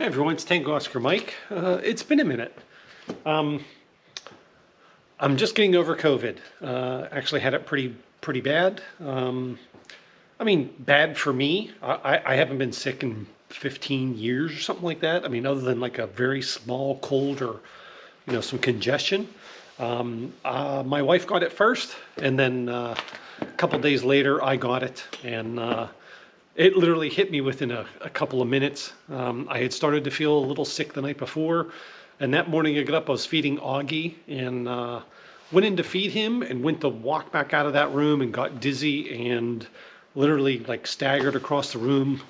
Hi everyone, it's Tango Oscar Mike. It's been a minute. I'm just getting over COVID. Actually had it pretty bad. I mean, bad for me. I haven't been sick in 15 years or something like that. I mean, other than like a very small cold or some congestion. My wife got it first, and then a couple days later I got it, and it literally hit me within a couple of minutes. I had started to feel a little sick the night before, and that morning I got up, I was feeding Augie, and went in to feed him and went to walk back out of that room and got dizzy and literally like staggered across the room,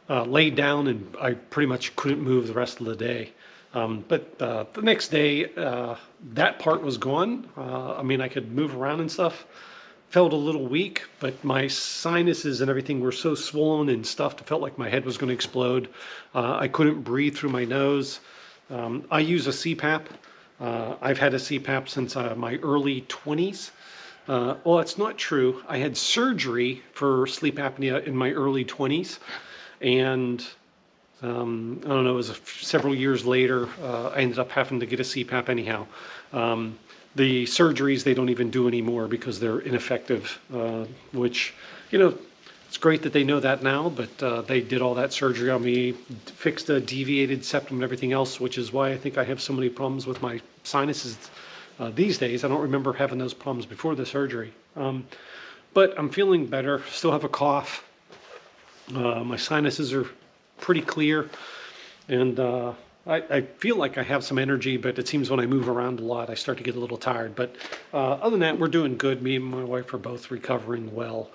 laid down, and I pretty much couldn't move the rest of the day. But the next day, that part was gone. I mean, I could move around and stuff. Felt a little weak, but my sinuses and everything were so swollen and stuffed, it felt like my head was going to explode. I couldn't breathe through my nose. I use a CPAP. I've had a CPAP since my early 20s. Well, that's not true. I had surgery for sleep apnea in my early 20s, and I don't know, it was several years later, I ended up having to get a CPAP anyhow. The surgeries they don't even do anymore because they're ineffective, which, it's great that they know that now, but they did all that surgery on me, fixed a deviated septum and everything else, which is why I think I have so many problems with my sinuses these days. I don't remember having those problems before the surgery. But I'm feeling better, still have a cough. My sinuses are pretty clear, and I feel like I have some energy, but it seems when I move around a lot, I start to get a little tired. But other than that, we're doing good. Me and my wife are both recovering well.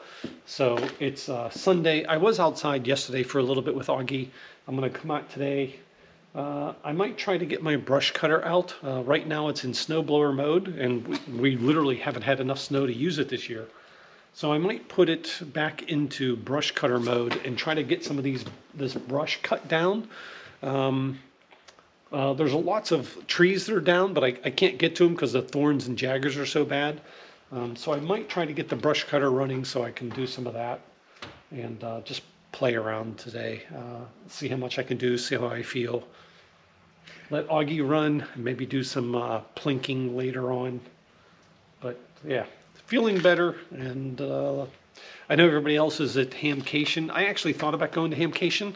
So it's Sunday. I was outside yesterday for a little bit with Augie. I'm going to come out today. I might try to get my brush cutter out. Right now it's in snowblower mode, and we literally haven't had enough snow to use it this year. So I might put it back into brush cutter mode and try to get some of this brush cut down. There's lots of trees that are down, but I can't get to them because the thorns and jaggers are so bad. So I might try to get the brush cutter running so I can do some of that and just play around today. See how much I can do, see how I feel. Let Augie run and maybe do some plinking later on. But yeah, feeling better, and I know everybody else is at Hamcation. I actually thought about going to Hamcation.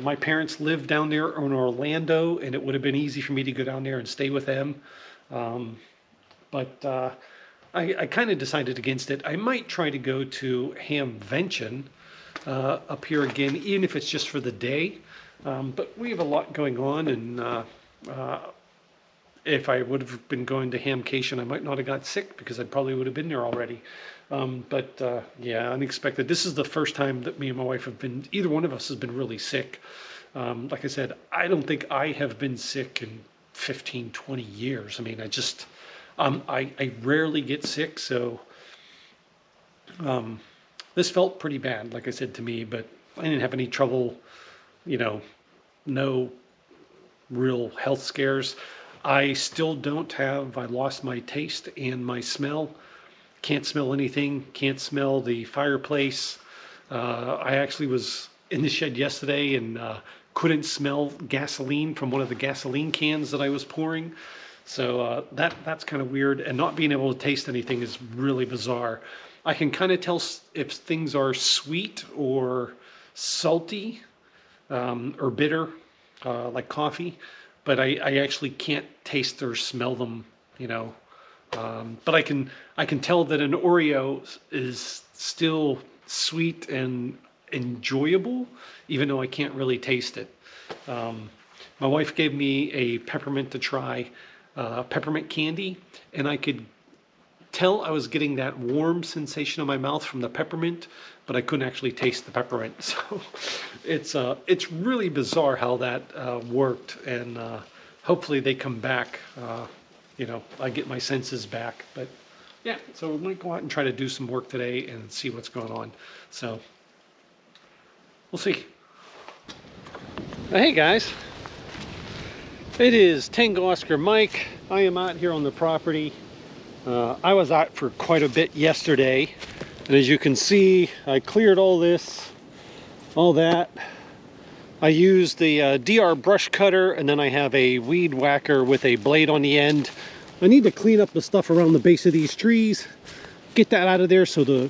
My parents live down there in Orlando, and it would have been easy for me to go down there and stay with them. But I kind of decided against it. I might try to go to Hamvention up here again, even if it's just for the day. But we have a lot going on, and if I would have been going to Hamcation, I might not have got sick because I probably would have been there already. Yeah, unexpected. This is the first time that me and my wife have been, either one of us has been really sick. Like I said, I don't think I have been sick in 15, 20 years. I mean, I rarely get sick, so this felt pretty bad, like I said, to me, but I didn't have any trouble, no real health scares. I still don't have, I lost my taste and my smell. Can't smell anything, can't smell the fireplace. I actually was in the shed yesterday and couldn't smell gasoline from one of the gasoline cans that I was pouring. So that's kind of weird, and not being able to taste anything is really bizarre. I can kind of tell if things are sweet or salty or bitter, like coffee, but I actually can't taste or smell them, but I can tell that an Oreo is still sweet and enjoyable, even though I can't really taste it. My wife gave me a peppermint to try, peppermint candy, and I could tell I was getting that warm sensation in my mouth from the peppermint, but I couldn't actually taste the peppermint. So it's really bizarre how that worked, and hopefully they come back. I get my senses back. But yeah, so we might go out and try to do some work today and see what's going on. So we'll see. Hey guys, it is Tango Oscar Mike. I am out here on the property. I was out for quite a bit yesterday, and as you can see, I cleared all this, all that, I use the DR brush cutter, and then I have a weed whacker with a blade on the end. I need to clean up the stuff around the base of these trees, get that out of there so the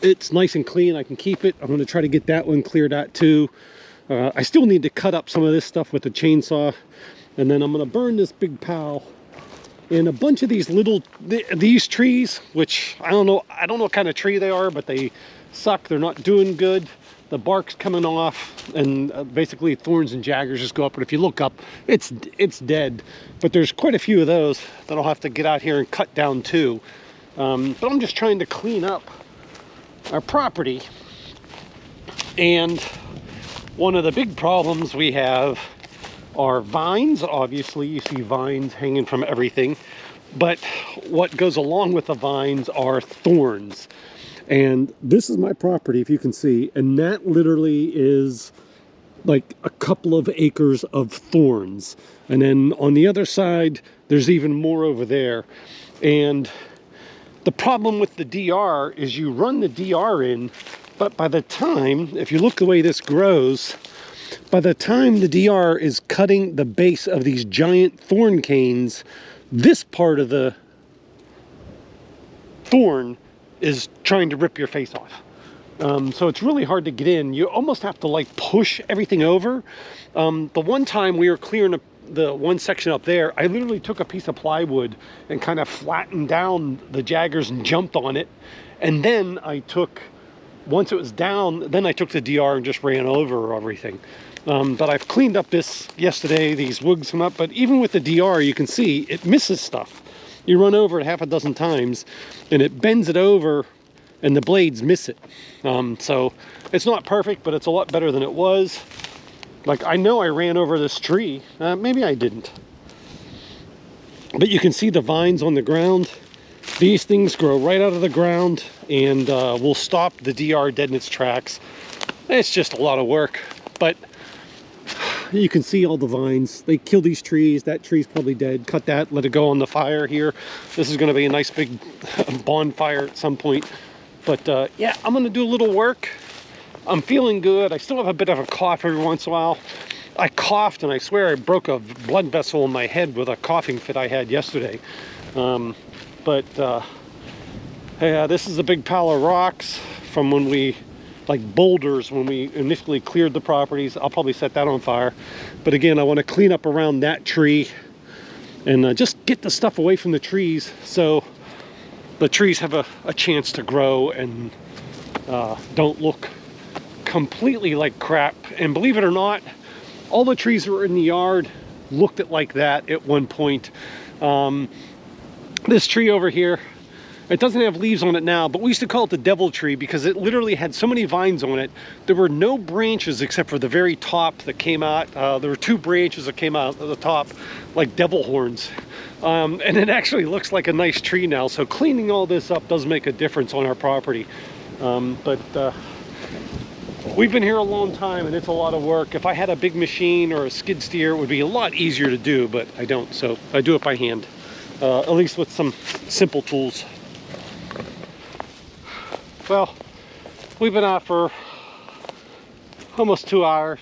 it's nice and clean. I can keep it. I'm going to try to get that one cleared out too. I still need to cut up some of this stuff with the chainsaw, and then I'm going to burn this big pile. And a bunch of these these trees, which I don't know what kind of tree they are, but they suck. They're not doing good. The bark's coming off, and basically thorns and jaggers just go up. But if you look up, it's dead. But there's quite a few of those that I'll have to get out here and cut down too. But I'm just trying to clean up our property. And one of the big problems we have are vines. Obviously, you see vines hanging from everything. But what goes along with the vines are thorns. And this is my property, if you can see, and that literally is like a couple of acres of thorns. And then on the other side, there's even more over there. And the problem with the DR is you run the DR in, but by the time, if you look the way this grows, by the time the DR is cutting the base of these giant thorn canes, this part of the thorn is trying to rip your face off. So it's really hard to get in. You almost have to like push everything over. The one time we were clearing the one section up there, I literally took a piece of plywood and kind of flattened down the jaggers and jumped on it. And then once it was down, then I took the DR and just ran over everything. But I've cleaned up this yesterday, these woods come up, but even with the DR, you can see it misses stuff. You run over it half a dozen times and it bends it over and the blades miss it. So it's not perfect, but it's a lot better than it was. Like, I know I ran over this tree. Maybe I didn't. But you can see the vines on the ground. These things grow right out of the ground and will stop the DR dead in its tracks. It's just a lot of work, but you can see all the vines. They kill these trees. That tree's probably dead. Cut that, let it go on the fire here. This is going to be a nice big bonfire at some point. But yeah, I'm going to do a little work. I'm feeling good. I still have a bit of a cough every once in a while. I coughed and I swear I broke a blood vessel in my head with a coughing fit I had yesterday. Yeah, this is a big pile of rocks from when we, like boulders, when we initially cleared the properties. I'll probably set that on fire. But again, I want to clean up around that tree and just get the stuff away from the trees so the trees have a chance to grow and don't look completely like crap. And believe it or not, all the trees that were in the yard looked like that at one point. This tree over here, it doesn't have leaves on it now, but we used to call it the devil tree because it literally had so many vines on it. There were no branches except for the very top that came out. There were two branches that came out at the top like devil horns. And it actually looks like a nice tree now. So cleaning all this up does make a difference on our property. We've been here a long time and it's a lot of work. If I had a big machine or a skid steer, it would be a lot easier to do, but I don't. So I do it by hand, at least with some simple tools. Well, we've been out for almost 2 hours.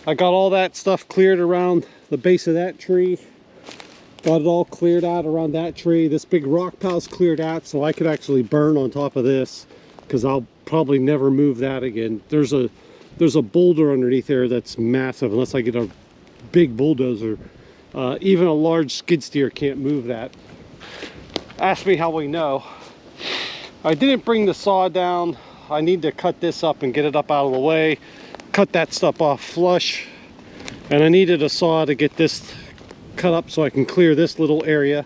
I got all that stuff cleared around the base of that tree. Got it all cleared out around that tree. This big rock pile's cleared out so I could actually burn on top of this because I'll probably never move that again. There's a boulder underneath there that's massive unless I get a big bulldozer. Even a large skid steer can't move that. Ask me how we know. I didn't bring the saw down. I need to cut this up and get it up out of the way. Cut that stuff off flush. And I needed a saw to get this cut up so I can clear this little area.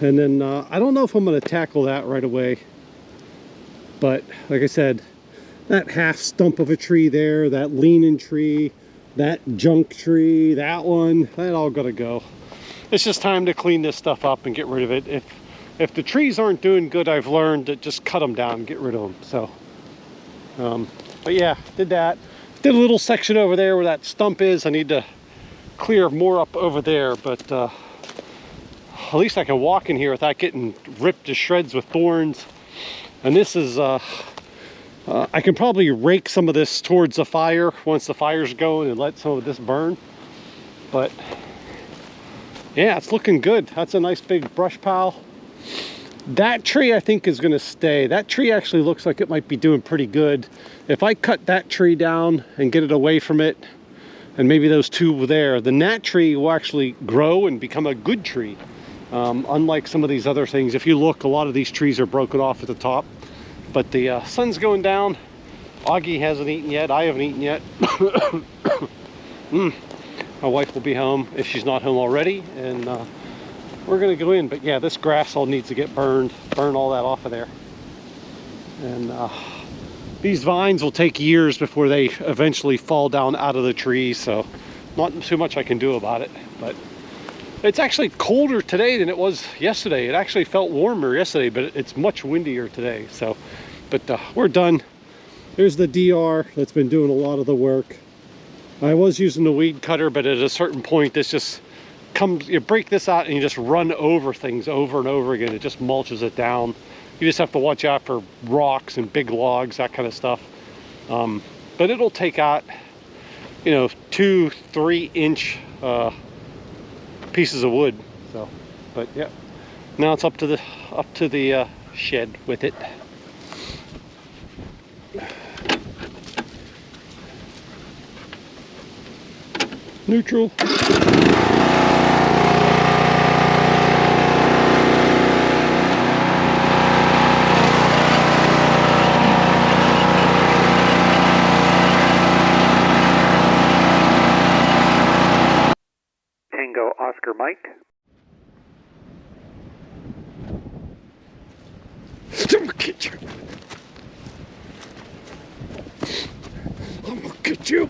And then I don't know if I'm going to tackle that right away. But like I said, that half stump of a tree there, that leaning tree, that junk tree, that one, that all got to go. It's just time to clean this stuff up and get rid of it. If the trees aren't doing good, I've learned to just cut them down and get rid of them. So, but yeah, did that. Did a little section over there where that stump is. I need to clear more up over there, but at least I can walk in here without getting ripped to shreds with thorns. And this is I can probably rake some of this towards the fire once the fire's going and let some of this burn. But yeah, it's looking good. That's a nice big brush pile. That tree I think is going to stay. That tree actually looks like it might be doing pretty good. If I cut that tree down and get it away from it, and maybe those two there, then that tree will actually grow and become a good tree. Unlike some of these other things, if you look, a lot of these trees are broken off at the top. But the sun's going down. Augie hasn't eaten yet. I haven't eaten yet. My wife will be home if she's not home already, and we're gonna go in. But yeah, this grass all needs to get burned. Burn all that off of there. And these vines will take years before they eventually fall down out of the trees, so not too much I can do about it. But it's actually colder today than it was yesterday. It actually felt warmer yesterday, but it's much windier today. So, but we're done. There's the DR that's been doing a lot of the work. I was using the weed cutter, but at a certain point, this just comes, you break this out and you just run over things over and over again. It just mulches it down. You just have to watch out for rocks and big logs, that kind of stuff. But it'll take out, you know, 2-3 inch pieces of wood. So, but yeah, now it's up to the shed with it. Neutral. Tango Oscar Mike. I'm gonna get you. I'm gonna get you.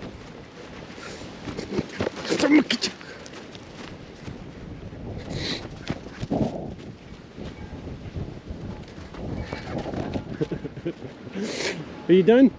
I'm gonna get you. Are you done?